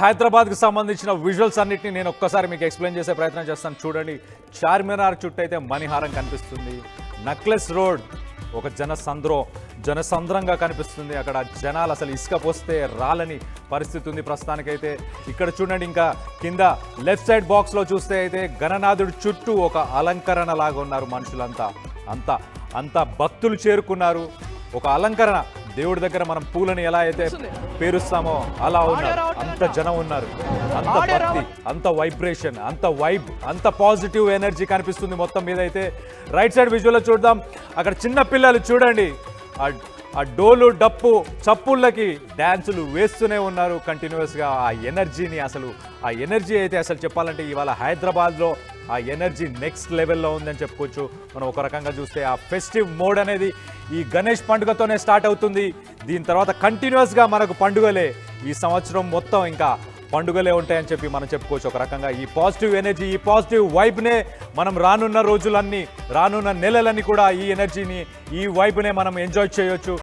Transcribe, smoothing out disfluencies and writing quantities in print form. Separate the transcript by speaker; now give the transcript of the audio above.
Speaker 1: హైదరాబాద్కి సంబంధించిన విజువల్స్ అన్నిటిని నేను ఒక్కసారి మీకు ఎక్స్ప్లెయిన్ చేసే ప్రయత్నం చేస్తాను. చూడండి, చార్మినార్ చుట్టూ అయితే మణిహారం కనిపిస్తుంది. నక్లెస్ రోడ్ ఒక జనసంద్రంగా కనిపిస్తుంది. అక్కడ జనాలు అసలు ఇసుక పోస్తే రాలని పరిస్థితి ఉంది ప్రస్తుతానికైతే. ఇక్కడ చూడండి, ఇంకా కింద లెఫ్ట్ సైడ్ బాక్స్లో చూస్తే అయితే గణనాథుడి చుట్టూ ఒక అలంకరణ లాగా ఉన్నారు మనుషులంతా. అంత భక్తులు చేరుకున్నారు. ఒక అలంకరణ, దేవుడి దగ్గర మనం పూలని ఎలా అయితే పేరుస్తామో అలా ఉన్నారు. అంత జనం ఉన్నారు, అంత భక్తి, అంత వైబ్రేషన్, అంత వైబ్, అంత పాజిటివ్ ఎనర్జీ కనిపిస్తుంది మొత్తం మీద అయితే. రైట్ సైడ్ విజువల్లో చూద్దాం, అక్కడ చిన్న పిల్లలు చూడండి ఆ డోలు డప్పు చప్పుళ్ళకి డ్యాన్సులు వేస్తూనే ఉన్నారు కంటిన్యూస్గా. ఆ ఎనర్జీ అయితే అసలు చెప్పాలంటే ఇవాళ హైదరాబాద్లో ఆ ఎనర్జీ నెక్స్ట్ లెవెల్లో ఉందని చెప్పుకోవచ్చు. మనం ఒక రకంగా చూస్తే ఆ ఫెస్టివ్ మోడ్ అనేది ఈ గణేష్ పండుగతోనే స్టార్ట్ అవుతుంది. దీని తర్వాత కంటిన్యూస్గా మనకు పండుగలే, ఈ సంవత్సరం మొత్తం ఇంకా పండుగలే ఉంటాయని చెప్పి మనం చెప్పుకోవచ్చు. ఒక రకంగా ఈ పాజిటివ్ ఎనర్జీ, ఈ పాజిటివ్ వైబ్నే మనం రానున్న రోజులన్నీ, రానున్న నెలలన్నీ కూడా ఈ ఎనర్జీని, ఈ వైబ్నే మనం ఎంజాయ్ చేయొచ్చు.